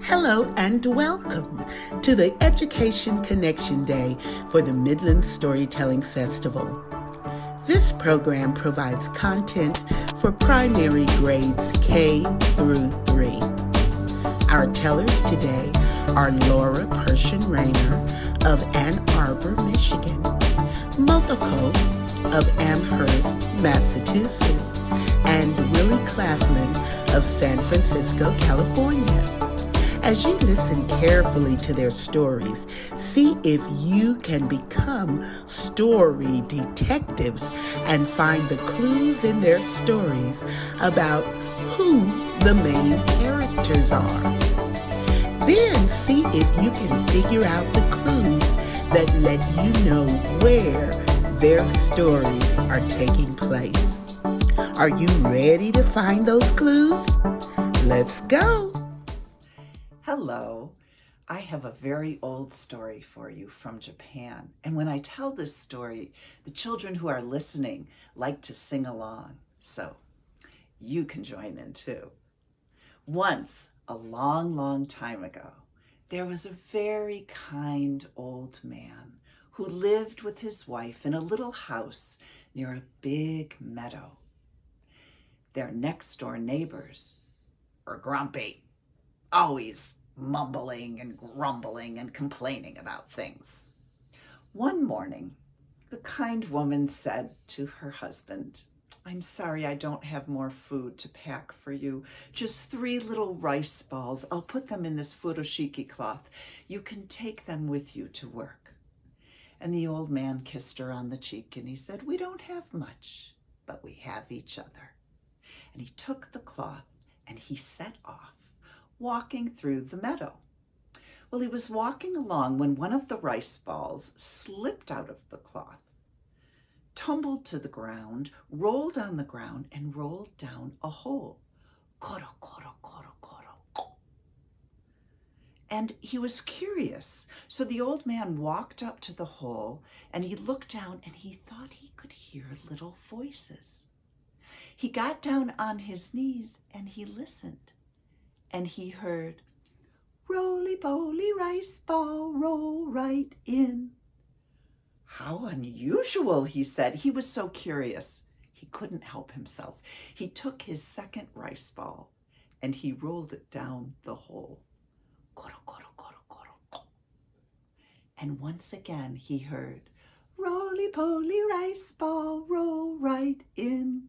Hello and welcome to the Education Connection Day for the Midland Storytelling Festival. This program provides content for primary grades K through 3. Our tellers today are Laura Pershin Raynor of Ann Arbor, Michigan, Motoko of Amherst, Massachusetts, and Willy Claflin of San Francisco, California. As you listen carefully to their stories, see if you can become story detectives and find the clues in their stories about who the main characters are. Then see if you can figure out the clues that let you know where their stories are taking place. Are you ready to find those clues? Let's go! Hello, I have a very old story for you from Japan. And when I tell this story, the children who are listening like to sing along. So you can join in too. Once, a long, long time ago, there was a very kind old man who lived with his wife in a little house near a big meadow. Their next door neighbors were grumpy, always mumbling and grumbling and complaining about things. One morning, the kind woman said to her husband, "I'm sorry I don't have more food to pack for you. Just 3 little rice balls. I'll put them in this furoshiki cloth. You can take them with you to work." And the old man kissed her on the cheek and he said, "We don't have much, but we have each other." And he took the cloth and he set off, walking through the meadow. Well, he was walking along when one of the rice balls slipped out of the cloth, tumbled to the ground, rolled on the ground, and rolled down a hole. Koro, koro, koro, koro. And he was curious. So the old man walked up to the hole and he looked down and he thought he could hear little voices. He got down on his knees and he listened. And he heard, "Roly-poly rice ball, roll right in." How unusual, he said. He was so curious. He couldn't help himself. He took his second rice ball and he rolled it down the hole. Koro, koro, koro, koro. And once again he heard, "Roly-poly rice ball, roll right in."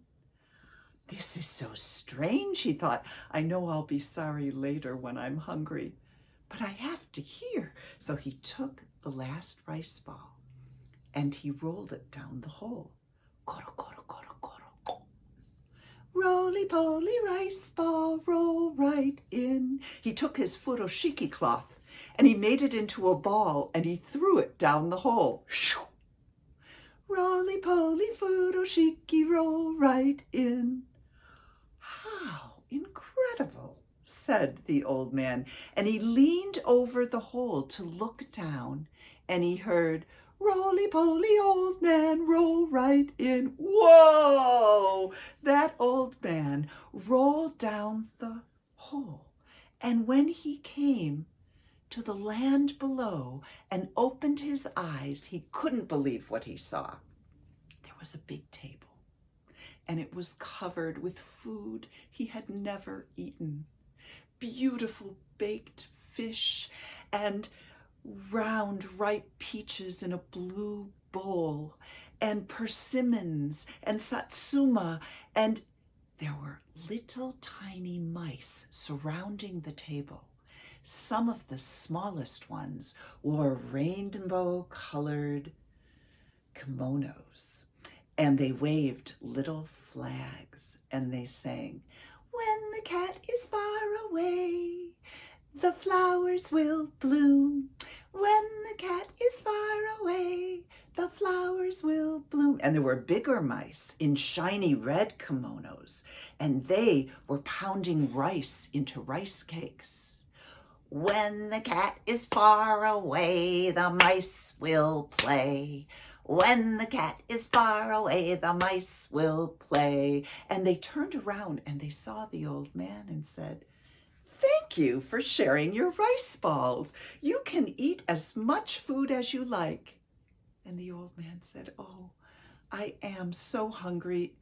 This is so strange, he thought. I know I'll be sorry later when I'm hungry, but I have to hear. So he took the last rice ball and he rolled it down the hole. Koro, koro, koro, koro. Roly-poly rice ball, roll right in. He took his furoshiki cloth and he made it into a ball and he threw it down the hole. Shoo! Roly-poly furoshiki, roll right in. "How incredible," said the old man, and he leaned over the hole to look down, and he heard, "Roly-poly, old man, roll right in." Whoa! That old man rolled down the hole, and when he came to the land below and opened his eyes, he couldn't believe what he saw. There was a big table, and it was covered with food he had never eaten. Beautiful baked fish and round ripe peaches in a blue bowl, and persimmons and satsuma, and there were little tiny mice surrounding the table. Some of the smallest ones wore rainbow-colored kimonos, and they waved little flags, and they sang, "When the cat is far away, the flowers will bloom. When the cat is far away, the flowers will bloom." And there were bigger mice in shiny red kimonos, and they were pounding rice into rice cakes. "When the cat is far away, the mice will play. When the cat is far away, the mice will play." And they turned around and they saw the old man and said, Thank you for sharing your rice balls. You can eat as much food as you like. And the old man said, oh, I am so hungry,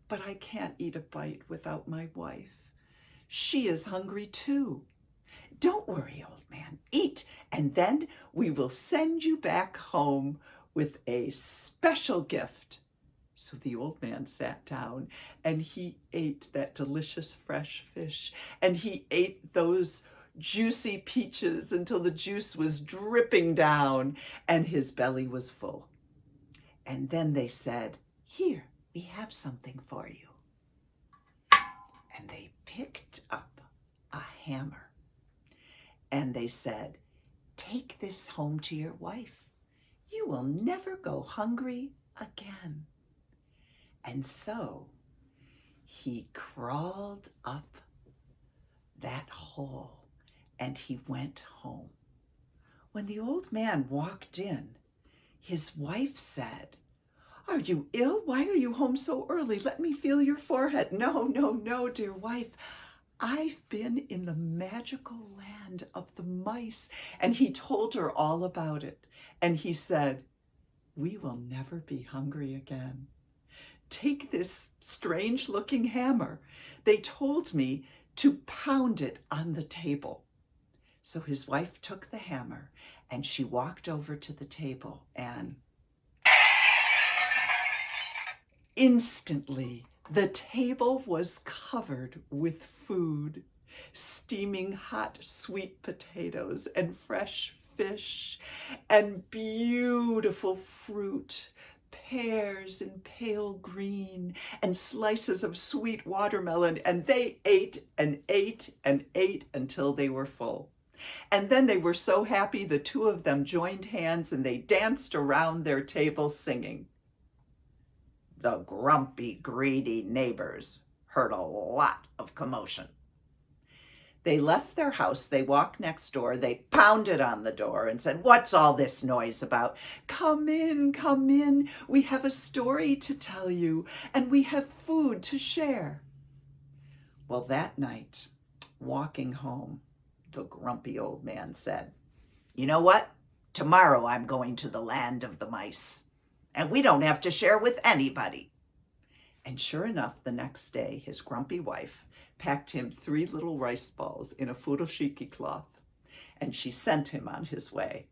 but I can't eat a bite without my wife. She is hungry too. Don't worry, old man, eat, and then we will send you back home with a special gift. So the old man sat down and he ate that delicious fresh fish, and he ate those juicy peaches until the juice was dripping down and his belly was full. And then they said, here, we have something for you. And they picked up a hammer and they said, take this home to your wife. You will never go hungry again. And so he crawled up that hole and he went home. When the old man walked in, his wife said, are you ill? Why are you home so early? Let me feel your forehead. No, dear wife. I've been in the magical land of the mice. And he told her all about it. And he said, we will never be hungry again. Take this strange looking hammer. They told me to pound it on the table. So his wife took the hammer and she walked over to the table, and instantly the table was covered with food, steaming hot sweet potatoes and fresh fish and beautiful fruit, pears in pale green and slices of sweet watermelon. And they ate and ate and ate until they were full. And then they were so happy, the two of them joined hands and they danced around their table singing. The grumpy, greedy neighbors heard a lot of commotion. They left their house, they walked next door, they pounded on the door and said, what's all this noise about? Come in, we have a story to tell you, and we have food to share. Well, that night, walking home, the grumpy old man said, you know what? Tomorrow I'm going to the land of the mice, and we don't have to share with anybody. And sure enough, the next day, his grumpy wife packed him 3 little rice balls in a furoshiki cloth, and she sent him on his way.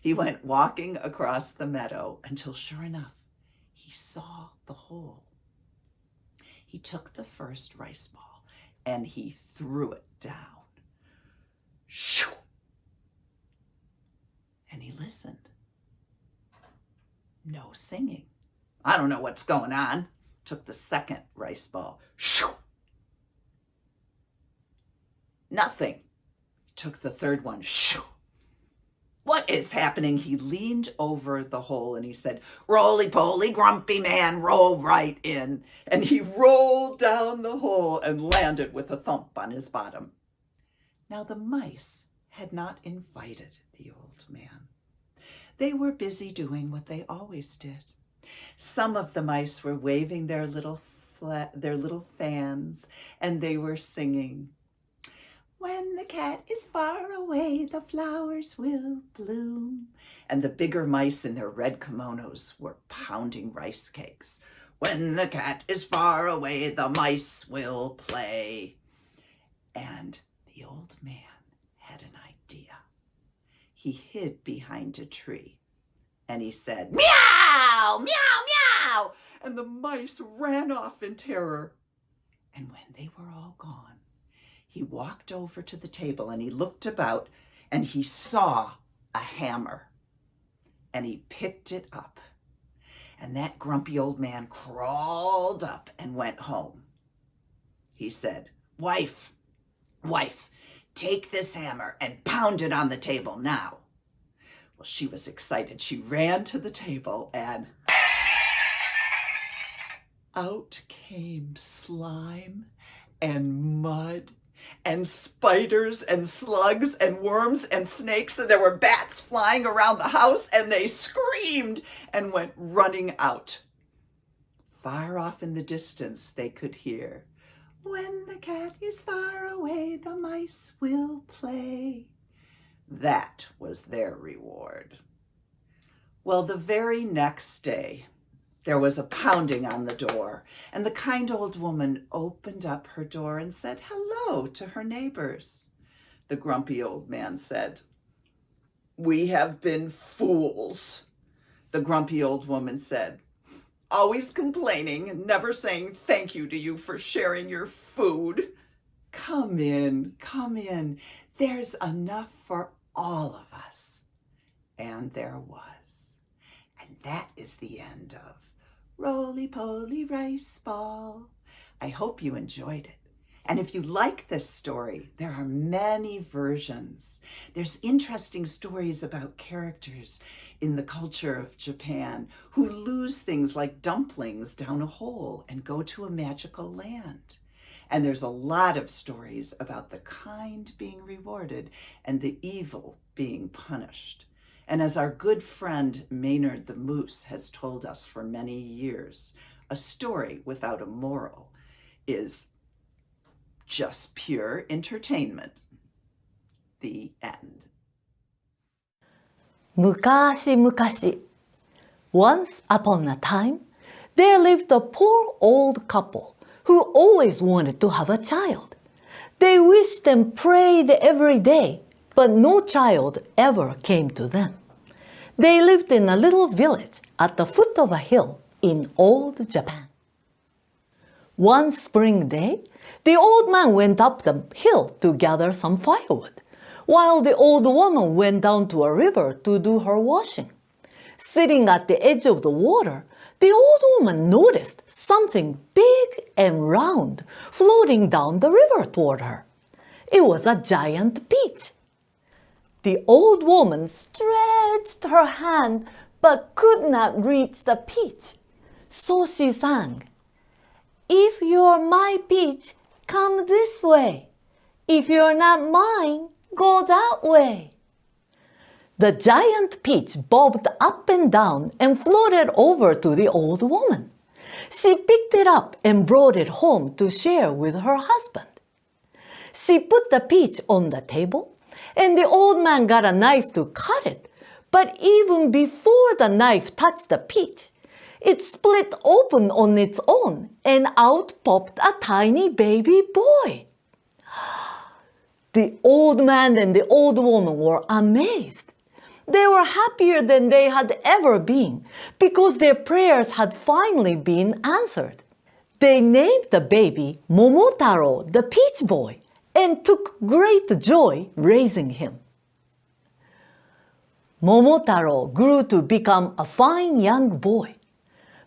He went walking across the meadow until, sure enough, he saw the hole. He took the first rice ball and he threw it down. Shoo! And he listened. No singing. I don't know what's going on. Took the second rice ball. Shoo! Nothing. Took the third one. Shoo! What is happening? He leaned over the hole and he said, roly-poly, grumpy man, roll right in. And he rolled down the hole and landed with a thump on his bottom. Now the mice had not invited the old man. They were busy doing what they always did. Some of the mice were waving their little fans, and they were singing, when the cat is far away, the flowers will bloom. And the bigger mice in their red kimonos were pounding rice cakes. When the cat is far away, the mice will play. And the old man had an idea. He hid behind a tree and he said, meow, meow, meow. And the mice ran off in terror. And when they were all gone, he walked over to the table and he looked about and he saw a hammer and he picked it up. And that grumpy old man crawled up and went home. He said, wife, take this hammer and pound it on the table now. Well, she was excited. She ran to the table and out came slime and mud and spiders and slugs and worms and snakes, and there were bats flying around the house, and they screamed and went running out. Far off in the distance, they could hear, When the cat is far away, the mice will play. That was their reward. Well, the very next day, there was a pounding on the door, and the kind old woman opened up her door and said hello to her neighbors. The grumpy old man said, "We have been fools." The grumpy old woman said, "Always complaining and never saying thank you to you for sharing your food. Come in, come in. There's enough for all of us." And there was. And that is the end of Roly-Poly Rice Ball. I hope you enjoyed it. And if you like this story, there are many versions. There's interesting stories about characters in the culture of Japan who lose things like dumplings down a hole and go to a magical land. And there's a lot of stories about the kind being rewarded and the evil being punished. And as our good friend Maynard the Moose has told us for many years, a story without a moral is just pure entertainment. The end. 昔々 Once upon a time, there lived a poor old couple who always wanted to have a child. They wished and prayed every day, but no child ever came to them. They lived in a little village at the foot of a hill in old Japan. One spring day, the old man went up the hill to gather some firewood, while the old woman went down to a river to do her washing. Sitting at the edge of the water, the old woman noticed something big and round floating down the river toward her. It was a giant peach. The old woman stretched her hand but could not reach the peach. So she sang, "If you're my peach, come this way. If you're not mine, go that way." The giant peach bobbed up and down and floated over to the old woman. She picked it up and brought it home to share with her husband. She put the peach on the table, and the old man got a knife to cut it. But even before the knife touched the peach, it split open on its own, and out popped a tiny baby boy. The old man and the old woman were amazed. They were happier than they had ever been because their prayers had finally been answered. They named the baby Momotaro, the peach boy, and took great joy raising him. Momotaro grew to become a fine young boy.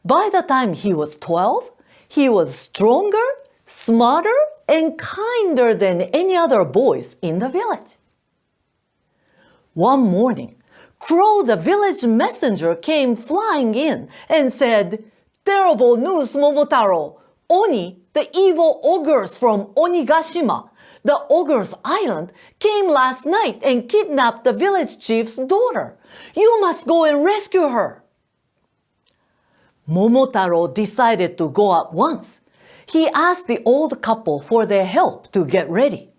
By the time he was 12, he was stronger, smarter, and kinder than any other boys in the village. One morning, Crow the village messenger came flying in and said, "Terrible news, Momotaro! Oni, the evil ogres from Onigashima, the ogre's island, came last night and kidnapped the village chief's daughter. You must go and rescue her." Momotaro decided to go at once. He asked the old couple for their help to get ready.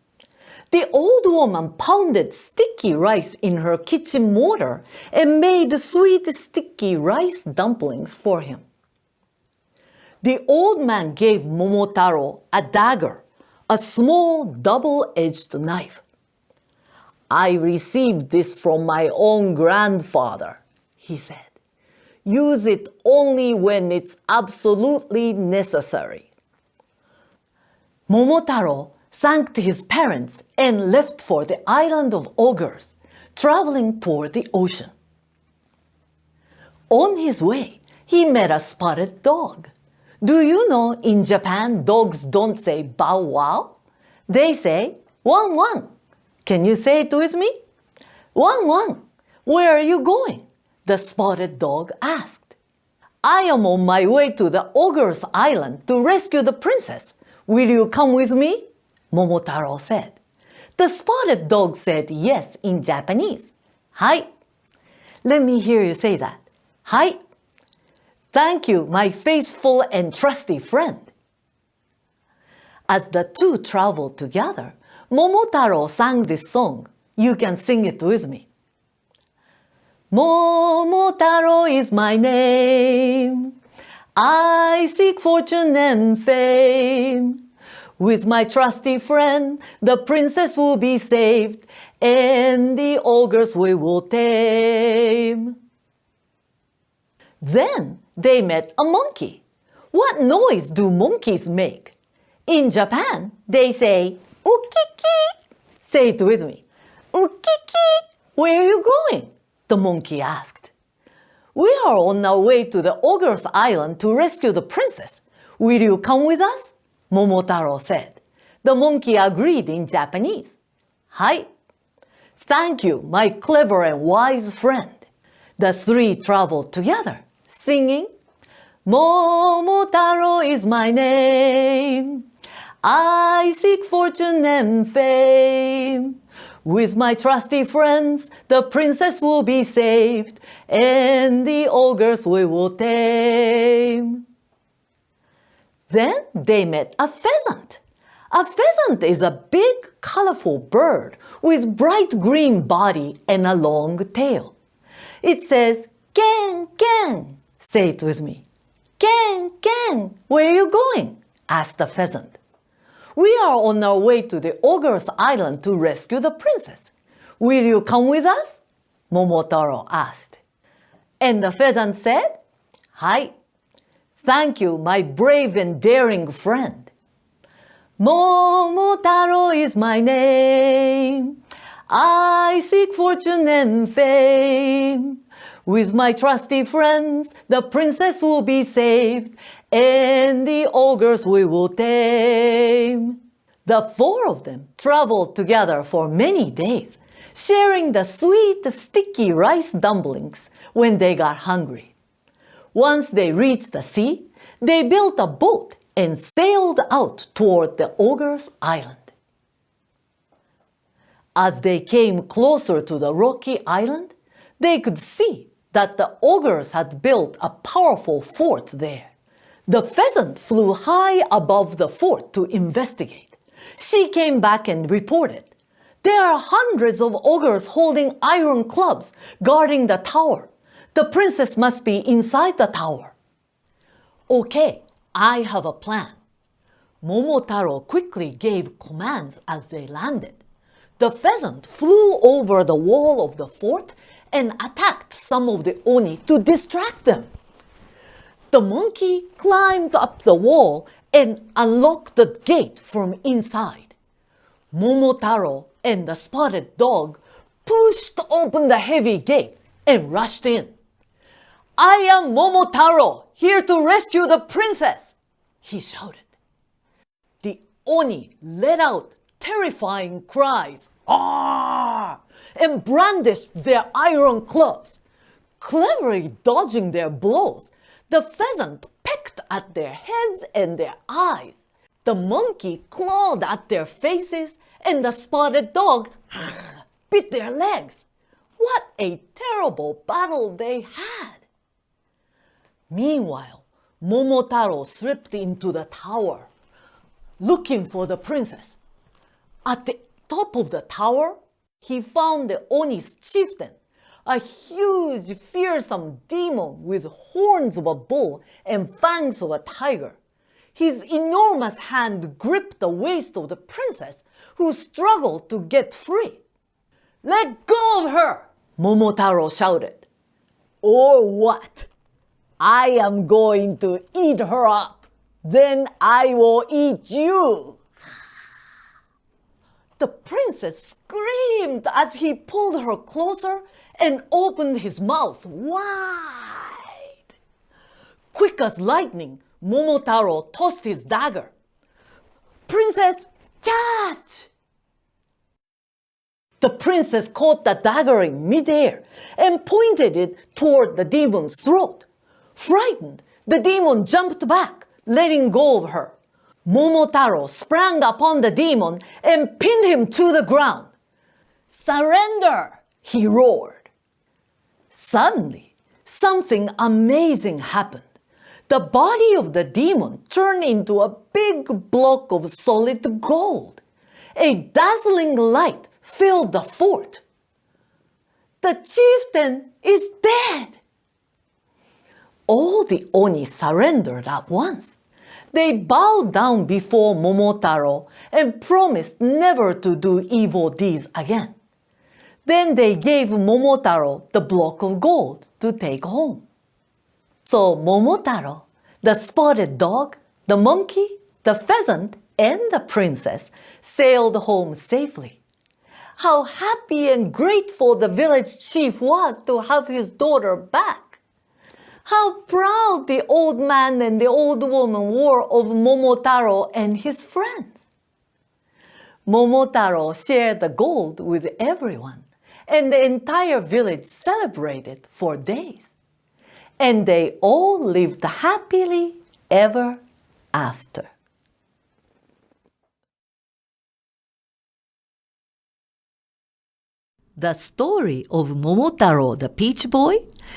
The old woman pounded sticky rice in her kitchen mortar and made sweet sticky rice dumplings for him. The old man gave Momotaro a dagger, a small double-edged knife. "I received this from my own grandfather," he said. "Use it only when it's absolutely necessary." Momotaro thanked his parents and left for the island of ogres, traveling toward the ocean. On his way, he met a spotted dog. Do you know in Japan dogs don't say bow wow? They say wan wan. Can you say it with me? Wan wan. Where are you going? The spotted dog asked. "I am on my way to the ogre's island to rescue the princess. Will you come with me?" Momotaro said. The spotted dog said yes in Japanese. "Hai." Let me hear you say that. "Hai." Thank you, my faithful and trusty friend. As the two traveled together, Momotaro sang this song. You can sing it with me. Momotaro is my name. I seek fortune and fame. With my trusty friend, the princess will be saved, and the ogres we will tame. Then they met a monkey. What noise do monkeys make? In Japan, they say, ukiki. Say it with me. Ukiki. Where are you going? The monkey asked. We are on our way to the ogre's island to rescue the princess. Will you come with us? Momotaro said. The monkey agreed in Japanese. Hai. Thank you, my clever and wise friend. The three traveled together, singing, Momotaro is my name. I seek fortune and fame. With my trusty friends, the princess will be saved, and the ogres we will tame. Then they met a pheasant. A pheasant is a big, colorful bird with bright green body and a long tail. It says, "Ken, ken." Say it with me. "Ken, ken, where are you going?" asked the pheasant. We are on our way to the ogre's island to rescue the princess. Will you come with us? Momotaro asked. And the pheasant said, Hai. Thank you, my brave and daring friend. Momotaro is my name. I seek fortune and fame. With my trusty friends, the princess will be saved, and the ogres we will tame. The four of them traveled together for many days, sharing the sweet, sticky rice dumplings when they got hungry. Once they reached the sea, they built a boat and sailed out toward the ogre's island. As they came closer to the rocky island, they could see that the ogres had built a powerful fort there. The pheasant flew high above the fort to investigate. She came back and reported, There are hundreds of ogres holding iron clubs guarding the tower. The princess must be inside the tower. Okay, I have a plan. Momotaro quickly gave commands as they landed. The pheasant flew over the wall of the fort and attacked some of the oni to distract them. The monkey climbed up the wall and unlocked the gate from inside. Momotaro and the spotted dog pushed open the heavy gates and rushed in. I am Momotaro, here to rescue the princess, he shouted. The oni let out terrifying cries, "Ah!" and brandished their iron clubs. Cleverly dodging their blows, the pheasant pecked at their heads and their eyes. The monkey clawed at their faces, and the spotted dog bit their legs. What a terrible battle they had! Meanwhile, Momotaro slipped into the tower, looking for the princess. At the top of the tower, he found the Oni's chieftain, a huge, fearsome demon with horns of a bull and fangs of a tiger. His enormous hand gripped the waist of the princess, who struggled to get free. "Let go of her!" Momotaro shouted. "Or what? I am going to eat her up. Then I will eat you." The princess screamed as he pulled her closer and opened his mouth wide. Quick as lightning, Momotaro tossed his dagger. "Princess, catch!" The princess caught the dagger in midair and pointed it toward the demon's throat. Frightened, the demon jumped back, letting go of her. Momotaro sprang upon the demon and pinned him to the ground. "Surrender!" he roared. Suddenly, something amazing happened. the body of the demon turned into a big block of solid gold. A dazzling light filled the fort. The chieftain is dead. All the Oni surrendered at once. They bowed down before Momotaro and promised never to do evil deeds again. Then they gave Momotaro the block of gold to take home. So Momotaro, the spotted dog, the monkey, the pheasant, and the princess sailed home safely. How happy and grateful the village chief was to have his daughter back. How proud the old man and the old woman were of Momotaro and his friends. Momotaro shared the gold with everyone, and the entire village celebrated for days. And they all lived happily ever after. The story of Momotaro the Peach Boy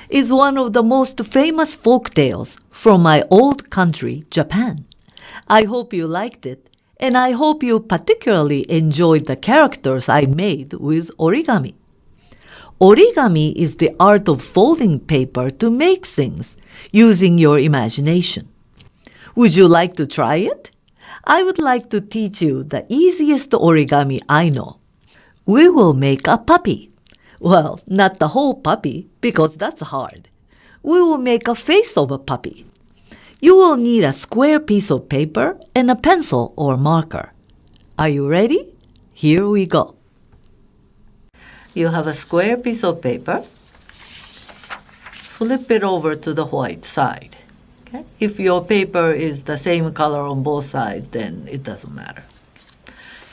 is one of the most famous folk tales from my old country, Japan. I hope you liked it, and I hope you particularly enjoyed the characters I made with origami. Origami is the art of folding paper to make things using your imagination. Would you like to try it? I would like to teach you the easiest origami I know. We will make a puppy. Well, not the whole puppy, because that's hard. We will make a face of a puppy. You will need a square piece of paper and a pencil or marker. Are you ready? Here we go. You have a square piece of paper. Flip it over to the white side. Okay? If your paper is the same color on both sides, then it doesn't matter.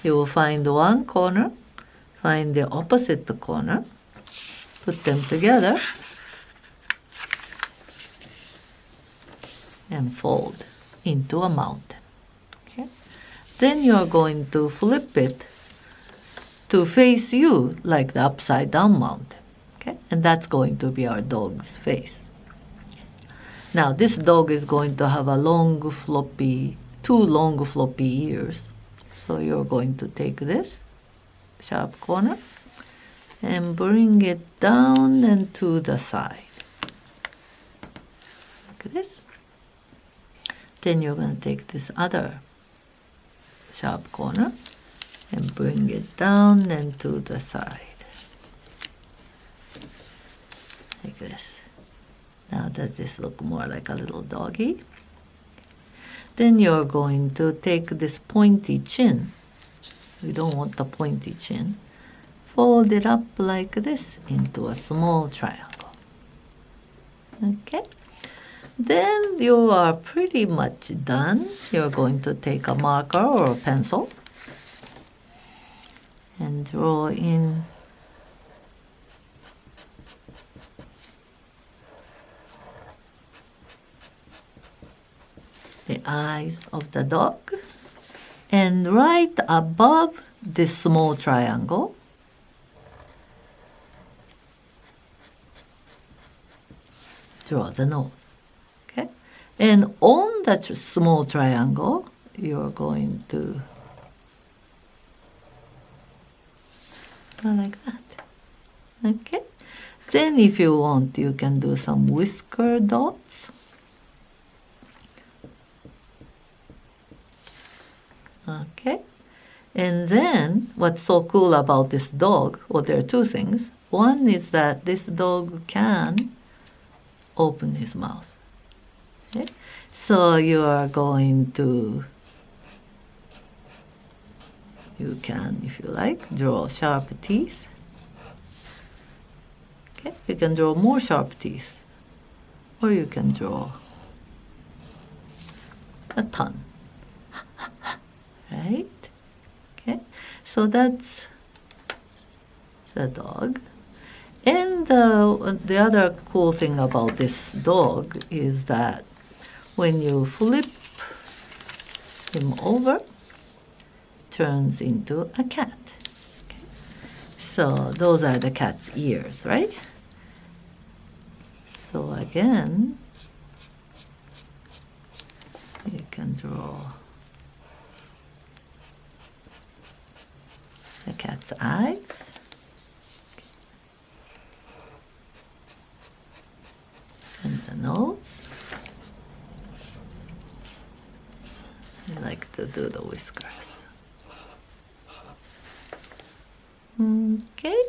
You will find one corner. Find the opposite corner, put them together, and fold into a mountain. Okay? Then you're going to flip it to face you like the upside down mountain. Okay? And that's going to be our dog's face. Now this dog is going to have a two long floppy ears. So you're going to take this sharp corner and bring it down and to the side like this. Then you're going to take this other sharp corner and bring it down and to the side like this. Now does this look more like a little doggy? Then you're going to take this pointy chin. We don't want the pointy chin. Fold it up like this into a small triangle. Okay? Then you are pretty much done. You're going to take a marker or a pencil and draw in the eyes of the dog. And right above this small triangle, draw the nose. Okay? And on that small triangle, you're going to go like that. Okay? Then if you want, you can do some whisker dots. Okay, and then what's so cool about this dog, well, there are two things. One is that this dog can open his mouth. Okay? So you are going to, you can, if you like, draw sharp teeth. Okay, you can draw more sharp teeth, or you can draw a tongue. Right? Okay, so that's the dog. And the other cool thing about this dog is that when you flip him over, turns into a cat. Okay. So those are the cat's ears, right? So again, can draw the cat's eyes. And the nose. I like to do the whiskers. Okay.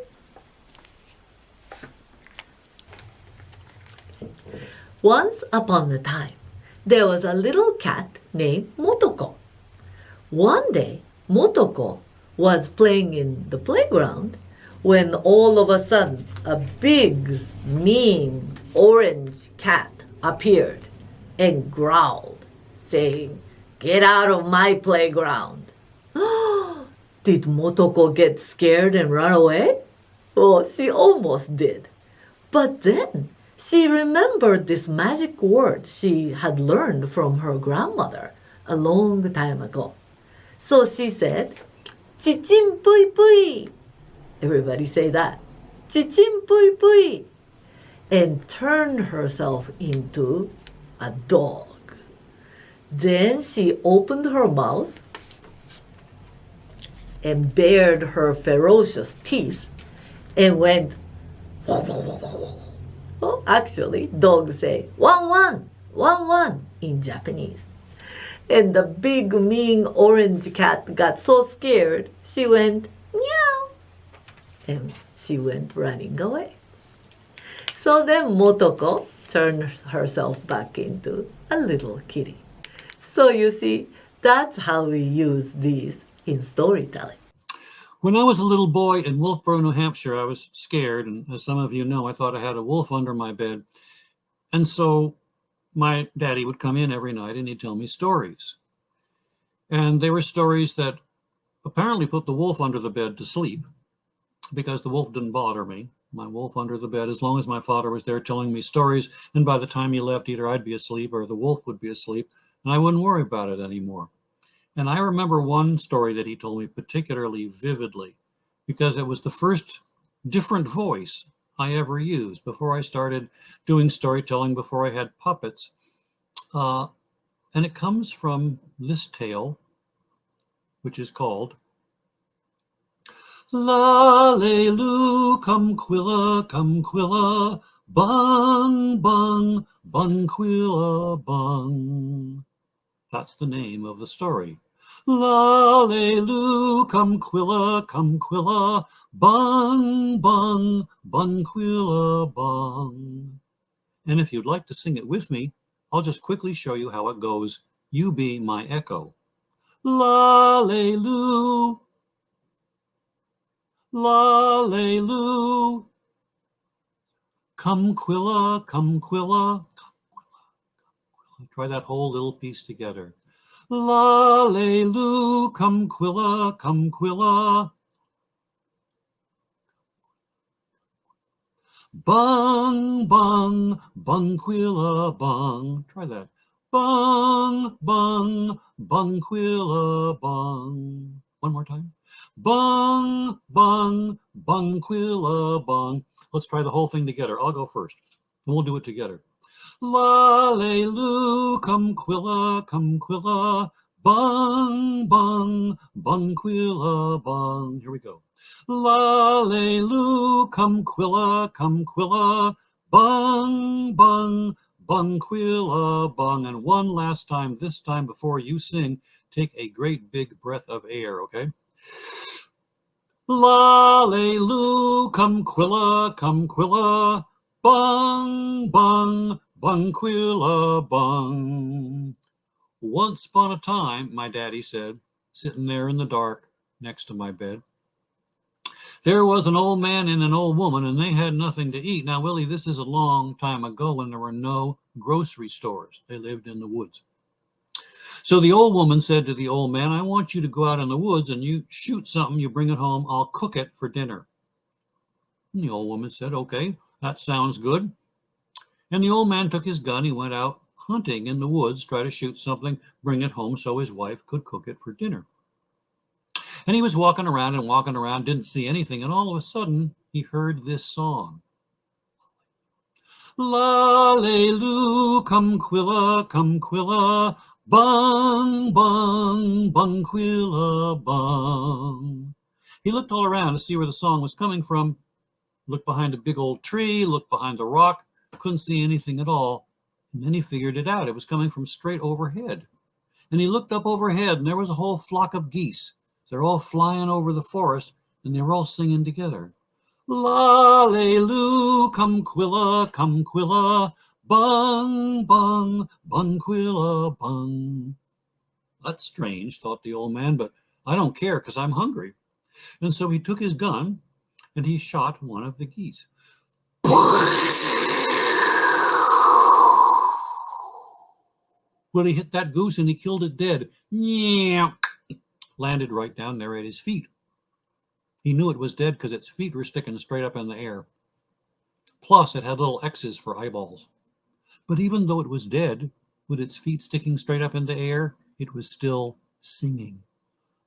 Once upon a time, there was a little cat named Motoko. One day, Motoko was playing in the playground when all of a sudden a big, mean, orange cat appeared and growled, saying, "Get out of my playground." Did Motoko get scared and run away? Oh, she almost did. But then she remembered this magic word she had learned from her grandmother a long time ago. So she said, "Chichin pui pui." Everybody say that. "Chichin pui pui." And turned herself into a dog. Then she opened her mouth and bared her ferocious teeth and went, well, actually, dogs say, "Wan wan, wan wan" in Japanese. And the big, mean orange cat got so scared, she went, "Meow," and she went running away. So then Motoko turned herself back into a little kitty. So you see, that's how we use these in storytelling. When I was a little boy in Wolfboro, New Hampshire, I was scared. And as some of you know, I thought I had a wolf under my bed. And so my daddy would come in every night and he'd tell me stories. And they were stories that apparently put the wolf under the bed to sleep, because the wolf didn't bother me. My wolf under the bed, as long as my father was there telling me stories. And by the time he left, either I'd be asleep or the wolf would be asleep, and I wouldn't worry about it anymore. And I remember one story that he told me particularly vividly, because it was the first different voice I ever used before I started doing storytelling, before I had puppets. And it comes from this tale, which is called "Lalelu, come quilla, bung, bung, bunquilla, bung." That's the name of the story. "Lalelu, come quilla, bung, bung, bunquilla, bung." And if you'd like to sing it with me, I'll just quickly show you how it goes. You be my echo. Lalelu, lalelu, come quilla, come quilla. Try that whole little piece together. Lalelu, come quilla, come quilla. Bung, bung, bunquilla, bung. Try that. Bung, bung, bunquilla, bung. One more time. Bung, bung, bunquilla, bung. Let's try the whole thing together. I'll go first, and we'll do it together. Lalelu, come quilla, bung, bung, bunquilla, bung. Here we go. Lalelu, come quilla, bung, bung, bunquilla, bung. And one last time, this time before you sing, take a great big breath of air, okay? Lalelu, come quilla, bung, bung, bunquilla, bung. Once upon a time, my daddy said, sitting there in the dark next to my bed, there was an old man and an old woman, and they had nothing to eat. Now, Willie, this is a long time ago when there were no grocery stores. They lived in the woods. So the old woman said to the old man, "I want you to go out in the woods and you shoot something, you bring it home, I'll cook it for dinner." And the old woman said, "Okay, that sounds good." And the old man took his gun, he went out hunting in the woods, try to shoot something, bring it home so his wife could cook it for dinner. And he was walking around, didn't see anything, and all of a sudden he heard this song. Lalelu, come quilla, Bung, bung, bunquilla, bung. He looked all around to see where the song was coming from, looked behind a big old tree, looked behind a rock, couldn't see anything at all. And then he figured it out. It was coming from straight overhead. And he looked up overhead, and there was a whole flock of geese. They're all flying over the forest, and they were all singing together. La-lay-loo, come quilla, bung, bung, bunquilla, bung. That's strange, thought the old man, but I don't care because I'm hungry. And so he took his gun, and he shot one of the geese. Well, he hit that goose and he killed it dead. Yeah, landed right down there at his feet. He knew it was dead because its feet were sticking straight up in the air. Plus, it had little X's for eyeballs. But even though it was dead, with its feet sticking straight up in the air, it was still singing.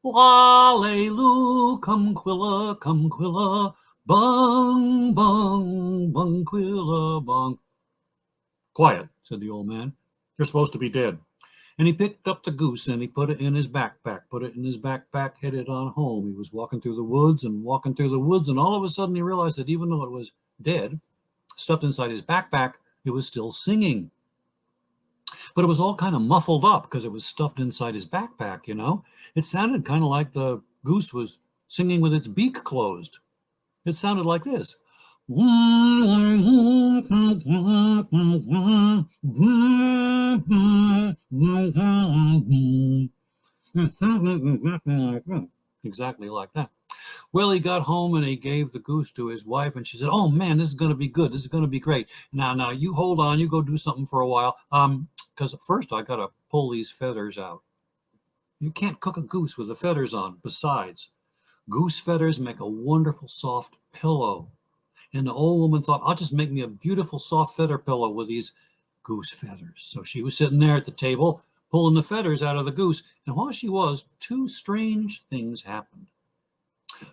La-lay-loo, come quilla, bung, bung, bunquilla, bung. Quiet, said the old man. You're supposed to be dead. And he picked up the goose and he put it in his backpack, headed on home. He was walking through the woods, and all of a sudden he realized that even though it was dead, stuffed inside his backpack, it was still singing. But it was all kind of muffled up because it was stuffed inside his backpack, you know. It sounded kind of like the goose was singing with its beak closed. It sounded like this. Exactly like that. Well, he got home and he gave the goose to his wife, and she said, "Oh man, this is going to be good. This is going to be great. Now, you hold on. You go do something for a while. Because first I got to pull these feathers out. You can't cook a goose with the feathers on. Besides, goose feathers make a wonderful soft pillow." And the old woman thought, I'll just make me a beautiful soft feather pillow with these goose feathers. So she was sitting there at the table, pulling the feathers out of the goose. And while she was, two strange things happened.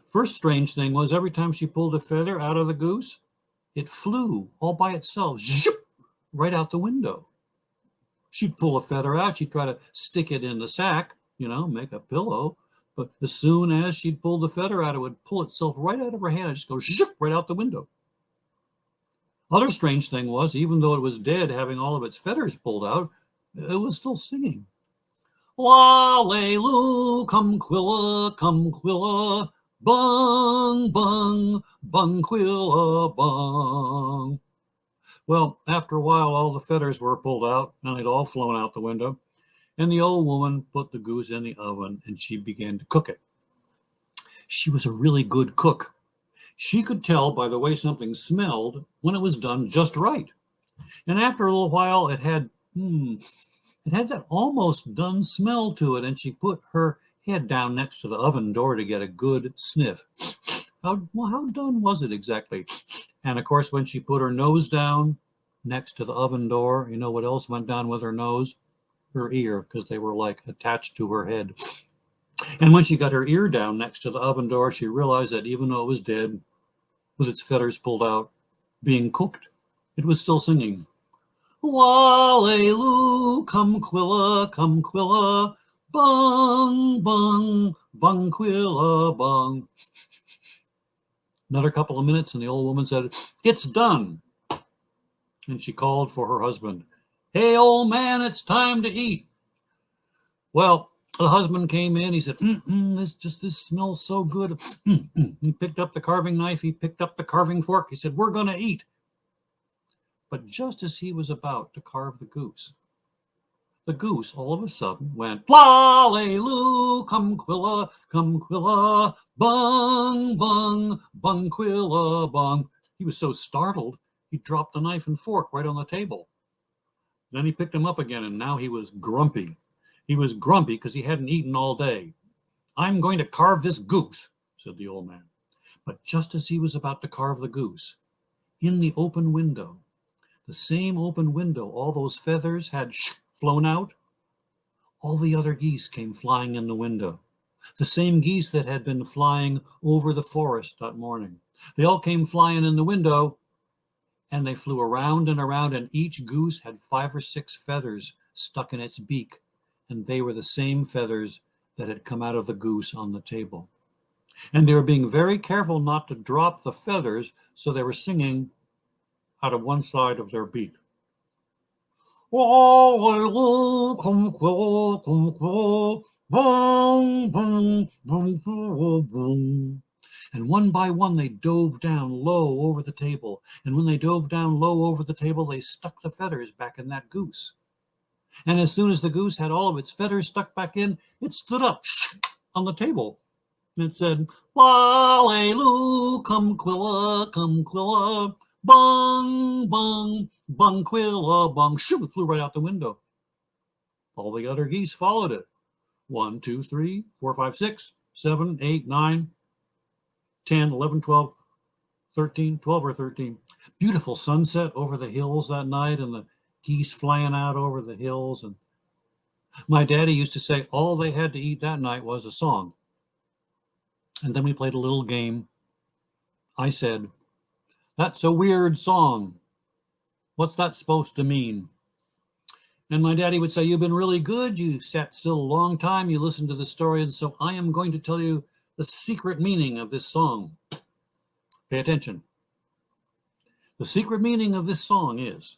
First strange thing was every time she pulled a feather out of the goose, it flew all by itself, zoop, right out the window. She'd pull a feather out. She'd try to stick it in the sack, make a pillow. But as soon as she'd pull the feather out, it would pull itself right out of her hand and just go zoop, right out the window. Other strange thing was, even though it was dead, having all of its feathers pulled out, it was still singing. La-lay-loo, come quilla, bung, bung, bunquilla, bung. Well, after a while, all the feathers were pulled out, and they'd all flown out the window. And the old woman put the goose in the oven, and she began to cook it. She was a really good cook. She could tell by the way something smelled when it was done just right. And after a little while, it had that almost done smell to it, and she put her head down next to the oven door to get a good sniff. How done was it exactly? And of course, when she put her nose down next to the oven door, you know what else went down with her nose? Her ear, because they were like attached to her head. And when she got her ear down next to the oven door, she realized that even though it was dead, with its feathers pulled out, being cooked, it was still singing. La-lay-loo, come quilla, bung, bung, bunquilla, bung. Another couple of minutes, and the old woman said, "It's done." And she called for her husband. "Hey, old man, it's time to eat." Well, the husband came in. He said, this smells so good. He picked up the carving knife. He picked up the carving fork. He said, "We're going to eat." But just as he was about to carve the goose all of a sudden went, la-lay-loo, come quilla, bung, bung, bunquilla, bung. He was so startled, he dropped the knife and fork right on the table. Then he picked them up again, and now he was grumpy. He was grumpy because he hadn't eaten all day. "I'm going to carve this goose," said the old man. But just as he was about to carve the goose, in the open window, the same open window all those feathers had flown out, all the other geese came flying in the window. The same geese that had been flying over the forest that morning. They all came flying in the window, and they flew around and around, and each goose had 5 or 6 feathers stuck in its beak. and they were the same feathers that had come out of the goose on the table. And they were being very careful not to drop the feathers, so they were singing out of one side of their beak. And one by one, they dove down low over the table. And when they dove down low over the table, they stuck the feathers back in that goose. And as soon as the goose had all of its feathers stuck back in, it stood up on the table. And it said, "Hallelujah, come Quilla, bung, bung, bung, Quilla, bung." Shoo, it flew right out the window. All the other geese followed it. 1, 2, 3, 4, 5, 6, 7, 8, 9, 10, 11, 12, 13, 12 or 13. Beautiful sunset over the hills that night, and the geese flying out over the hills. And my daddy used to say all they had to eat that night was a song. And then we played a little game. I said, "That's a weird song. What's that supposed to mean?" And my daddy would say, "You've been really good. You sat still a long time. You listened to the story. And so I am going to tell you the secret meaning of this song." Pay attention. The secret meaning of this song is,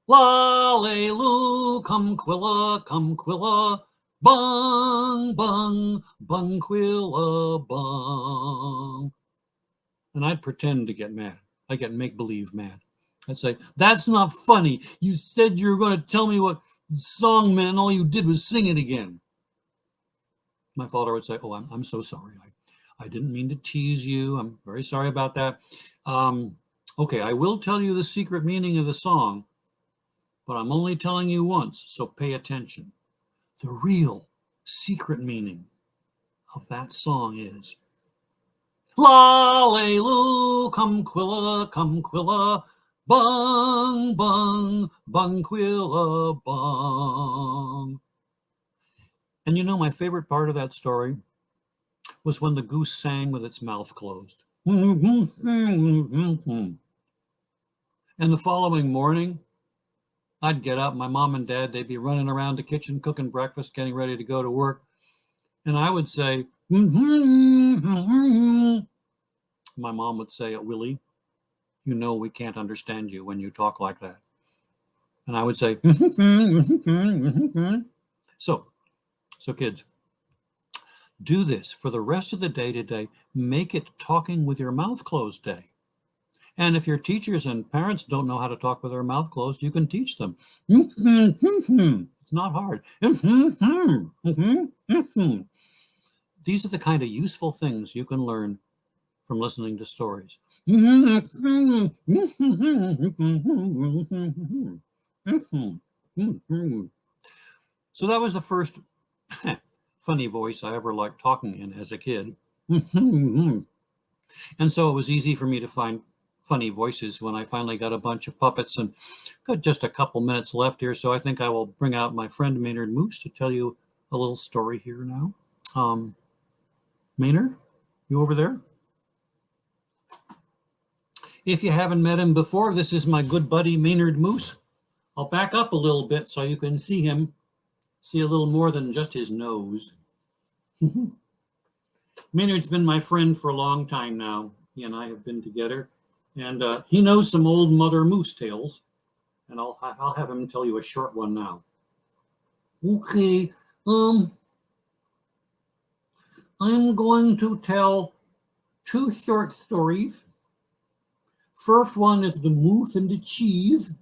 "Hallelujah, come Quilla, bung, bung, bung, Quilla, bung." And I'd pretend to get mad. I get make-believe mad. I'd say, "That's not funny. You said you were going to tell me what the song meant, and all you did was sing it again." My father would say, "Oh, I'm so sorry. I didn't mean to tease you. I'm very sorry about that. Okay, I will tell you the secret meaning of the song, but I'm only telling you once, so pay attention. The real secret meaning of that song is, Hallelujah, come Quilla, bung, bung, bung, Quilla, bung." And you know, my favorite part of that story was when the goose sang with its mouth closed. And the following morning, I'd get up, my mom and dad, they'd be running around the kitchen, cooking breakfast, getting ready to go to work. And I would say, my mom would say, "Willie, you know we can't understand you when you talk like that." And I would say, So kids, do this for the rest of the day today. Make it talking with your mouth closed day. And if your teachers and parents don't know how to talk with their mouth closed, you can teach them. It's not hard. These are the kind of useful things you can learn from listening to stories. So that was the first funny voice I ever liked talking in as a kid. And so it was easy for me to find funny voices when I finally got a bunch of puppets, and got just a couple minutes left here. So I think I will bring out my friend Maynard Moose to tell you a little story here now. Maynard, you over there? If you haven't met him before, this is my good buddy Maynard Moose. I'll back up a little bit so you can see him, see a little more than just his nose. Maynard's been my friend for a long time now. He and I have been together, and he knows some old Mother Moose tales, and I'll have him tell you a short one now. Okay, I'm going to tell 2 short stories. First one is The Moose and the Cheese.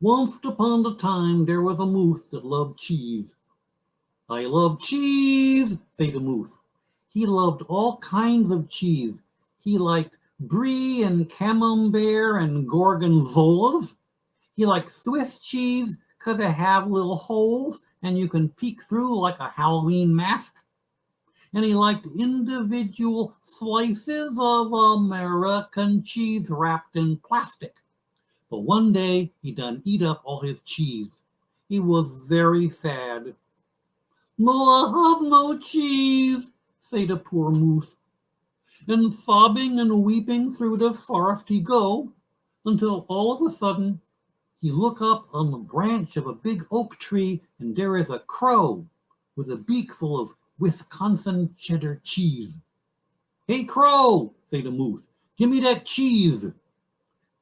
Once upon a time, there was a moose that loved cheese. "I love cheese," said the moose. He loved all kinds of cheese. He liked brie and camembert and gorgonzolas. He liked Swiss cheese because they have little holes and you can peek through like a Halloween mask. And he liked individual slices of American cheese wrapped in plastic. But one day, he done eat up all his cheese. He was very sad. "No, I have no cheese," said the poor moose. And sobbing and weeping through the forest he go, until all of a sudden, He look up on the branch of a big oak tree, and there is a crow with a beak full of Wisconsin cheddar cheese. Hey, crow, say the moose, give me that cheese.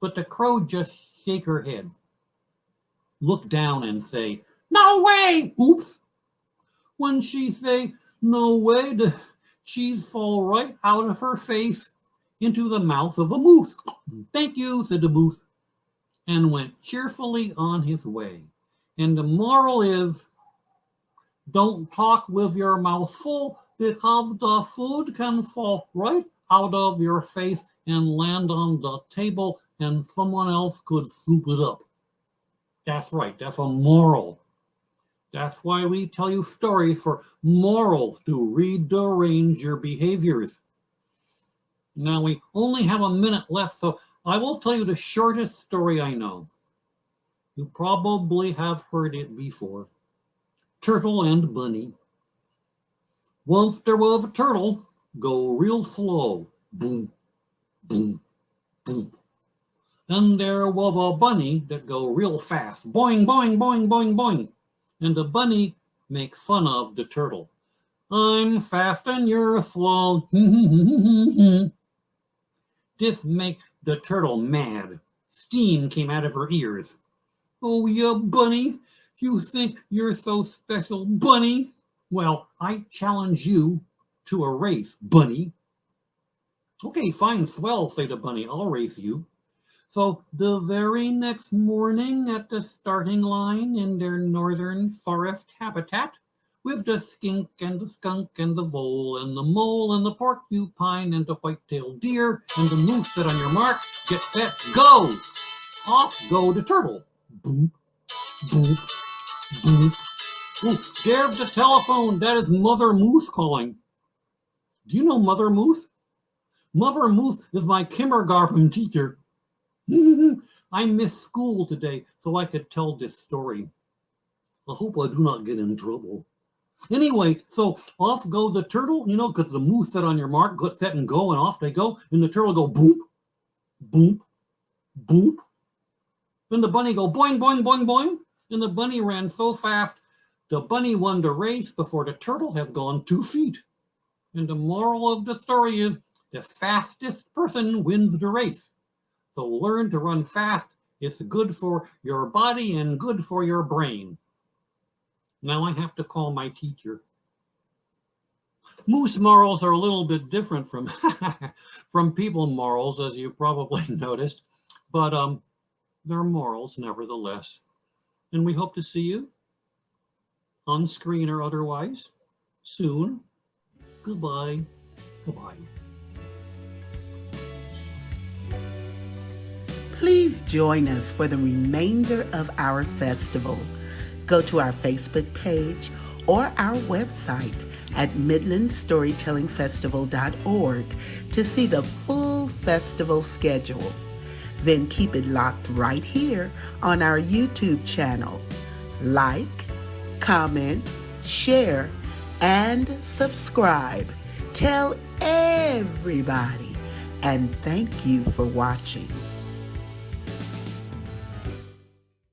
But the crow just shake her head, look down and say, no way, oops. When she say, no way, the cheese fall right out of her face into the mouth of a moose. Thank you, said the moose, and went cheerfully on his way. And the moral is, don't talk with your mouth full, because the food can fall right out of your face and land on the table, and someone else could soup it up. That's right, that's a moral. That's why we tell you stories, for morals to rearrange your behaviors. Now we only have a minute left, so I will tell you the shortest story I know. You probably have heard it before. Turtle and Bunny. Once there was a turtle, go real slow, boom, boom, boom. And there was a bunny that go real fast, boing, boing, boing, boing, boing. And the bunny make fun of the turtle. I'm fast and you're slow. This make the turtle mad. Steam came out of her ears. Oh, yeah, bunny, you think you're so special, bunny? Well, I challenge you to a race, bunny. Okay, fine, swell, say the bunny, I'll race you. So the very next morning at the starting line in their northern forest habitat, with the skink and the skunk and the vole and the mole and the porcupine and the white-tailed deer and the moose, set on your mark, get set, go! Off go the turtle. Boop, boop, boop. Oh, there's the telephone. That is Mother Moose calling. Do you know Mother Moose? Mother Moose is my kindergarten teacher. I missed school today so I could tell this story. I hope I do not get in trouble. Anyway, so off go the turtle, because the moose set on your mark, get set and go, and off they go, and the turtle go boop, boop, boop. Then the bunny go boing, boing, boing, boing, and the bunny ran so fast, the bunny won the race before the turtle has gone 2 feet. And the moral of the story is, the fastest person wins the race. So learn to run fast. It's good for your body and good for your brain. Now I have to call my teacher. Moose morals are a little bit different from from people morals, as you probably noticed, but they're morals nevertheless. And we hope to see you on screen or otherwise soon. Goodbye. Goodbye. Please join us for the remainder of our festival. Go to our Facebook page or our website at midlandstorytellingfestival.org to see the full festival schedule. Then keep it locked right here on our YouTube channel. Like, comment, share, and subscribe. Tell everybody. And thank you for watching.